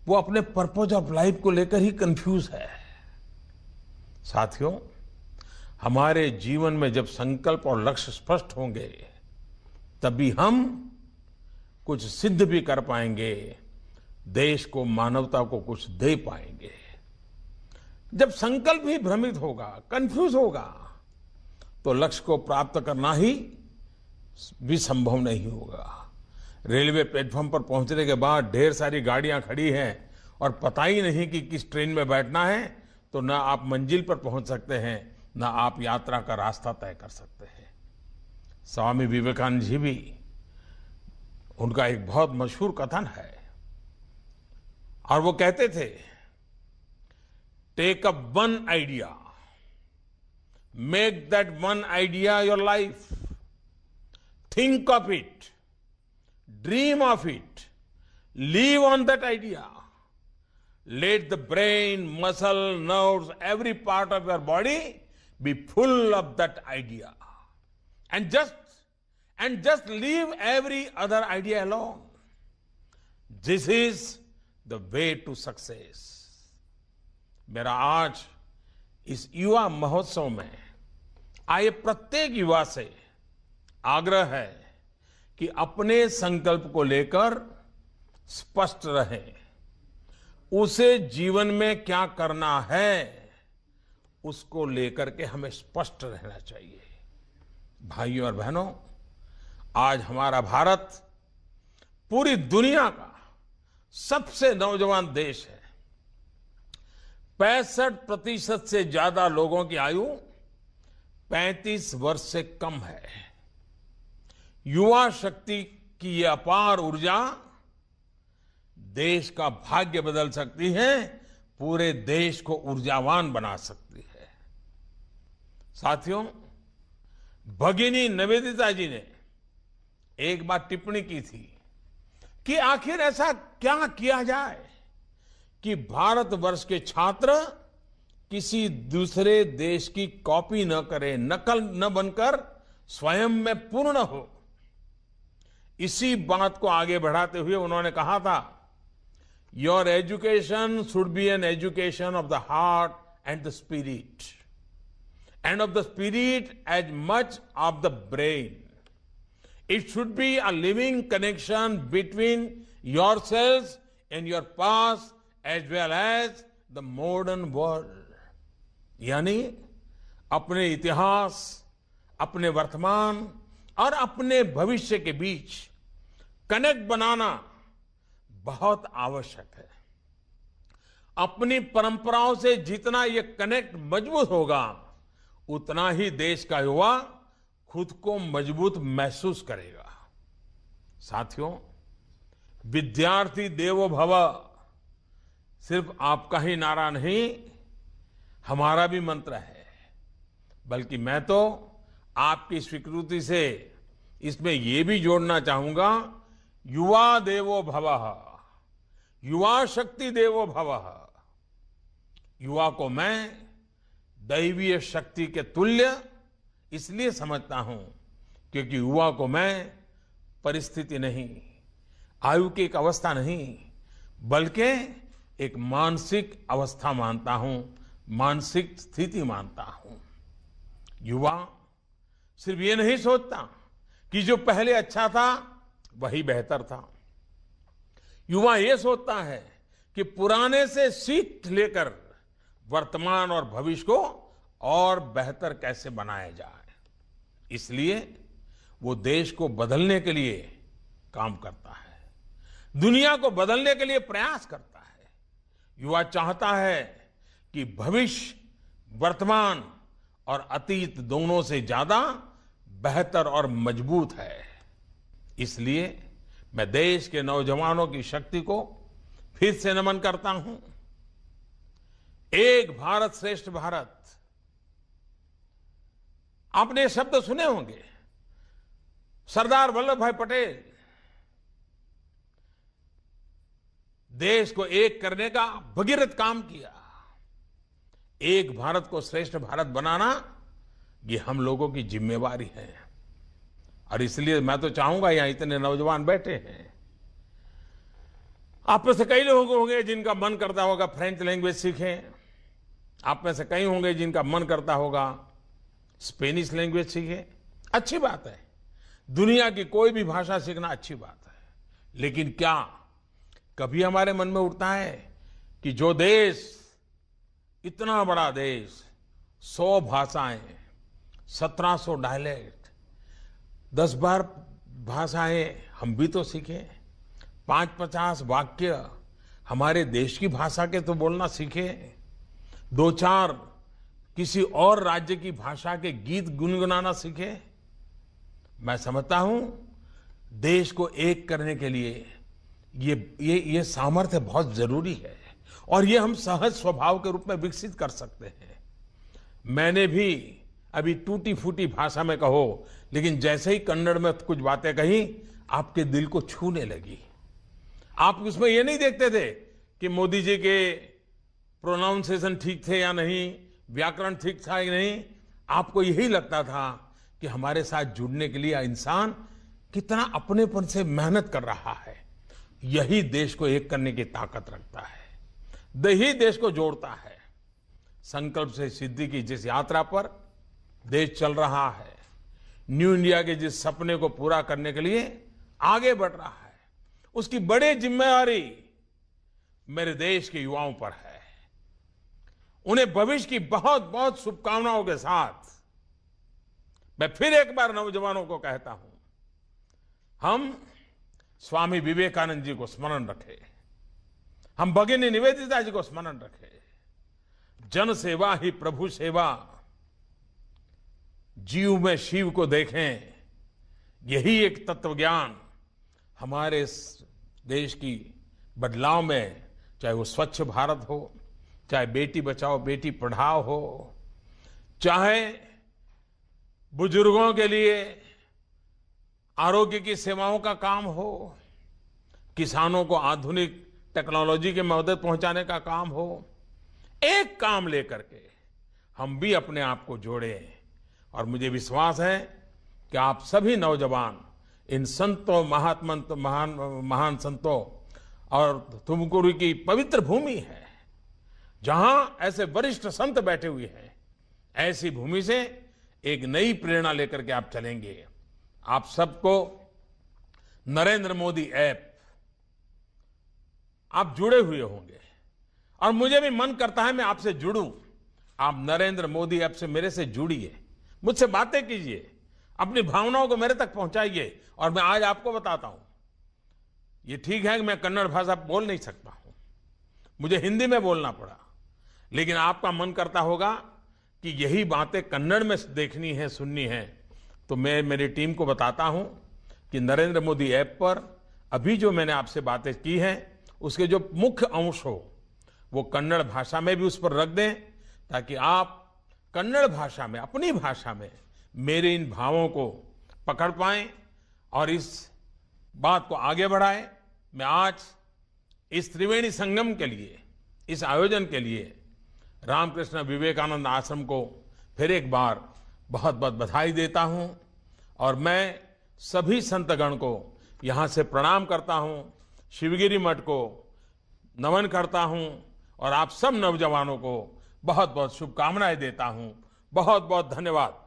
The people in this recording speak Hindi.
वो अपने पर्पज ऑफ लाइफ को लेकर ही कंफ्यूज है। साथियों, हमारे जीवन में जब संकल्प और लक्ष्य स्पष्ट होंगे तभी हम कुछ सिद्ध भी कर पाएंगे, देश को, मानवता को कुछ दे पाएंगे। जब संकल्प ही भ्रमित होगा, कंफ्यूज होगा, तो लक्ष्य को प्राप्त करना ही भी संभव नहीं होगा। रेलवे प्लेटफॉर्म पर पहुंचने के बाद ढेर सारी गाड़ियां खड़ी हैं और पता ही नहीं कि किस ट्रेन में बैठना है, तो ना आप मंजिल पर पहुंच सकते हैं, ना आप यात्रा का रास्ता तय कर सकते हैं। स्वामी विवेकानंद जी भी, उनका एक बहुत मशहूर कथन है और वो कहते थे, take up one idea, make that one idea your life, think of it, dream of it, live on that idea. Let the brain, muscle, nerves, every part of your body be full of that idea. And just leave every other idea alone. This is the way to success. मेरा आज इस युवा महोत्सव में आए प्रत्येक युवा से आग्रह है कि अपने संकल्प को लेकर स्पष्ट रहें, उसे जीवन में क्या करना है उसको लेकर के हमें स्पष्ट रहना चाहिए। भाइयों और बहनों, आज हमारा भारत पूरी दुनिया का सबसे नौजवान देश है। 65% से ज्यादा लोगों की आयु 35 वर्ष से कम है। युवा शक्ति की ये अपार ऊर्जा देश का भाग्य बदल सकती है, पूरे देश को ऊर्जावान बना सकती है। साथियों, भगिनी निवेदिता जी ने एक बार टिप्पणी की थी कि आखिर ऐसा क्या किया जाए कि भारतवर्ष के छात्र किसी दूसरे देश की कॉपी न करें, नकल न बनकर स्वयं में पूर्ण हो। इसी बात को आगे बढ़ाते हुए उन्होंने कहा था, your education should be an education of the heart and the spirit, and of the spirit as much of the brain. It should be a living connection between yourselves and your past as well as the modern world. यानी अपने इतिहास, अपने वर्तमान और अपने भविष्य के बीच कनेक्ट बनाना बहुत आवश्यक है. अपनी परंपराओं से जितना ये कनेक्ट मजबूत होगा, उतना ही देश का युवा खुद को मजबूत महसूस करेगा. साथियों, विद्यार्थी देवो भव सिर्फ आपका ही नारा नहीं, हमारा भी मंत्र है. बल्कि मैं तो आपकी स्वीकृति से इसमें यह भी जोड़ना चाहूंगा, युवा देवो भवः, युवा शक्ति देवो भवः. युवा को मैं दैवीय शक्ति के तुल्य इसलिए समझता हूं क्योंकि युवा को मैं परिस्थिति नहीं, आयु की एक अवस्था नहीं, बल्कि एक मानसिक अवस्था मानता हूं, मानसिक स्थिति मानता हूं. युवा सिर्फ ये नहीं सोचता कि जो पहले अच्छा था वही बेहतर था. युवा ये सोचता है कि पुराने से सीख लेकर वर्तमान और भविष्य को और बेहतर कैसे बनाया जाए. इसलिए वो देश को बदलने के लिए काम करता है, दुनिया को बदलने के लिए प्रयास करता है. युवा चाहता है कि भविष्य वर्तमान और अतीत दोनों से ज्यादा बेहतर और मजबूत है. इसलिए मैं देश के नौजवानों की शक्ति को फिर से नमन करता हूं. एक भारत श्रेष्ठ भारत, आपने ये शब्द सुने होंगे. सरदार वल्लभ भाई पटेल देश को एक करने का भगीरथ काम किया. एक भारत को श्रेष्ठ भारत बनाना ये हम लोगों की जिम्मेवारी है. और इसलिए मैं तो चाहूंगा, यहां इतने नौजवान बैठे हैं, आप में से कई लोग होंगे जिनका मन करता होगा फ्रेंच लैंग्वेज सीखें। आप में से कई होंगे जिनका मन करता होगा स्पेनिश लैंग्वेज सीखें। अच्छी बात है, दुनिया की कोई भी भाषा सीखना अच्छी बात है। लेकिन क्या कभी हमारे मन में उठता है कि जो देश, इतना बड़ा देश, 100 भाषाएं, 1700 डायलेक्ट, 10-12 भाषाएं हम भी तो सीखें। 5-50 वाक्य हमारे देश की भाषा के तो बोलना सीखें। 2-4 किसी और राज्य की भाषा के गीत गुनगुनाना सीखें। मैं समझता हूं देश को एक करने के लिए ये सामर्थ्य बहुत जरूरी है और ये हम सहज स्वभाव के रूप में विकसित कर सकते हैं। मैंने भी अभी टूटी फूटी भाषा में कहो, लेकिन जैसे ही कन्नड़ में कुछ बातें कही, आपके दिल को छूने लगी। आप उसमें ये नहीं देखते थे कि मोदी जी के प्रोनाउंसिएशन ठीक थे या नहीं, व्याकरण ठीक था या नहीं। आपको यही लगता था कि हमारे साथ जुड़ने के लिए इंसान कितना अपनेपन से मेहनत कर रहा है। यही देश को एक करने की ताकत रखता है, यही देश को जोड़ता है। संकल्प से सिद्धि की जिस यात्रा पर देश चल रहा है, न्यू इंडिया के जिस सपने को पूरा करने के लिए आगे बढ़ रहा है, उसकी बड़ी जिम्मेदारी मेरे देश के युवाओं पर है। उन्हें भविष्य की बहुत बहुत शुभकामनाओं के साथ मैं फिर एक बार नौजवानों को कहता हूं, हम स्वामी विवेकानंद जी को स्मरण रखें, हम भगिनी निवेदिता जी को स्मरण रखें। जन सेवा ही प्रभु सेवा, जीव में शिव को देखें, यही एक तत्वज्ञान हमारे देश की बदलाव में, चाहे वो स्वच्छ भारत हो, चाहे बेटी बचाओ बेटी पढ़ाओ हो, चाहे बुजुर्गों के लिए आरोग्य की सेवाओं का काम हो, किसानों को आधुनिक टेक्नोलॉजी की मदद पहुंचाने का काम हो, एक काम लेकर के हम भी अपने आप को जोड़ें। और मुझे विश्वास है कि आप सभी नौजवान इन संतों, महान संतों, और तुमकुरू की पवित्र भूमि है जहां ऐसे वरिष्ठ संत बैठे हुए हैं, ऐसी भूमि से एक नई प्रेरणा लेकर के आप चलेंगे। आप सबको नरेंद्र मोदी ऐप, आप जुड़े हुए होंगे और मुझे भी मन करता है मैं आपसे जुड़ूं। आप नरेंद्र मोदी ऐप से मेरे से जुड़िए, मुझसे बातें कीजिए, अपनी भावनाओं को मेरे तक पहुंचाइए। और मैं आज आपको बताता हूं, ये ठीक है कि मैं कन्नड़ भाषा बोल नहीं सकता हूं, मुझे हिंदी में बोलना पड़ा, लेकिन आपका मन करता होगा कि यही बातें कन्नड़ में देखनी है, सुननी है, तो मैं मेरी टीम को बताता हूं कि नरेंद्र मोदी ऐप पर अभी जो मैंने आपसे बातें की हैं, उसके जो मुख्य अंश हो वो कन्नड़ भाषा में भी उस पर रख दें, ताकि आप कन्नड़ भाषा में, अपनी भाषा में मेरे इन भावों को पकड़ पाएं और इस बात को आगे बढ़ाएं। मैं आज इस त्रिवेणी संगम के लिए, इस आयोजन के लिए रामकृष्ण विवेकानंद आश्रम को फिर एक बार बहुत बहुत बधाई देता हूं और मैं सभी संतगण को यहां से प्रणाम करता हूं, शिवगिरी मठ को नमन करता हूं और आप सब नौजवानों को बहुत बहुत शुभकामनाएं देता हूं। बहुत बहुत धन्यवाद।